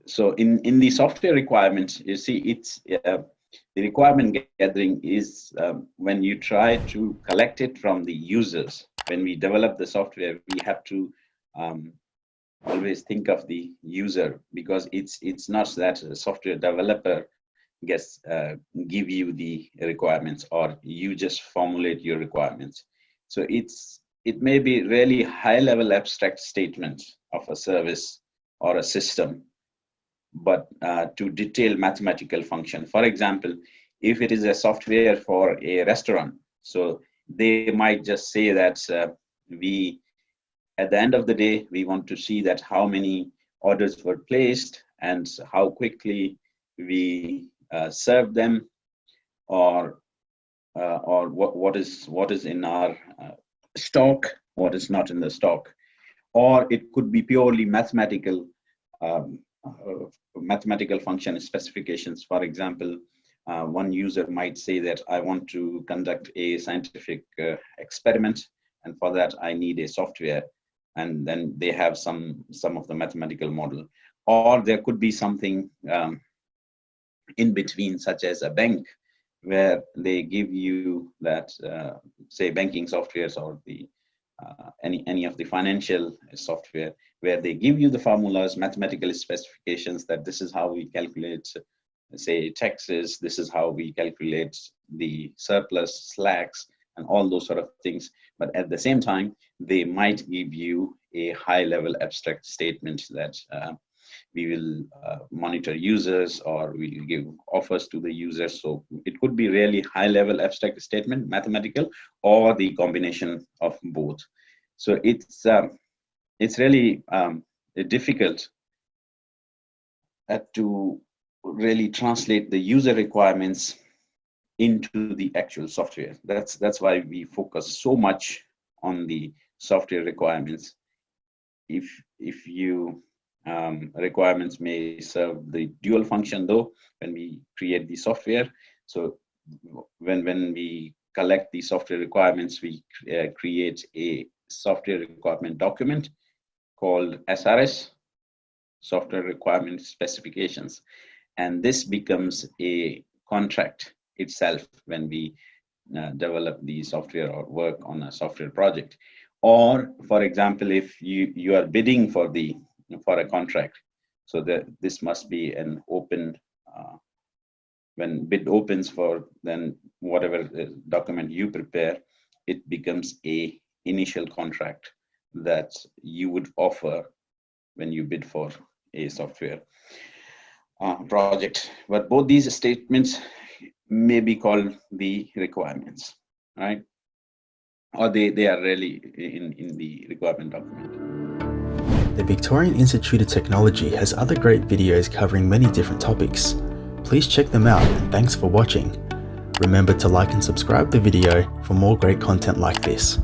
so in the software requirements, you see, it's the requirement gathering is when you try to collect it from the users. When we develop the software, we have to always think of the user, because it's not that a software developer gets give you the requirements, or you just formulate your requirements. So it may be really high level abstract statements of a service or a system, but to detail mathematical function. For example, if it is a software for a restaurant, so they might just say that at the end of the day, we want to see that how many orders were placed and how quickly we serve them, or what is in our stock, what is not in the stock. Or it could be purely mathematical function specifications. For example, one user might say that I want to conduct a scientific experiment, and for that I need a software, and then they have some of the mathematical model. Or there could be something in between, such as a bank, where they give you that say banking softwares, or the any of the financial software, where they give you the formulas, mathematical specifications, that this is how we calculate, say, taxes, this is how we calculate the surplus, slacks, and all those sort of things. But at the same time, they might give you a high level abstract statement that we will monitor users, or we will give offers to the users. So it could be really high level abstract statement, mathematical, or the combination of both. So it's really difficult to really translate the user requirements into the actual software. That's why we focus so much on the software requirements. If you requirements may serve the dual function, though, when we create the software. So when we collect the software requirements, we create a software requirement document called SRS, software requirement specifications, and this becomes a contract itself when we develop the software or work on a software project. Or, for example, if you are bidding for a contract, so that this must be an open, when bid opens for, then whatever document you prepare, it becomes a initial contract that you would offer when you bid for a software project. But both these statements may be called the requirements, right? Or they are really in the requirement document. The Victorian Institute of Technology has other great videos covering many different topics. Please check them out, and thanks for watching. Remember to like and subscribe the video for more great content like this.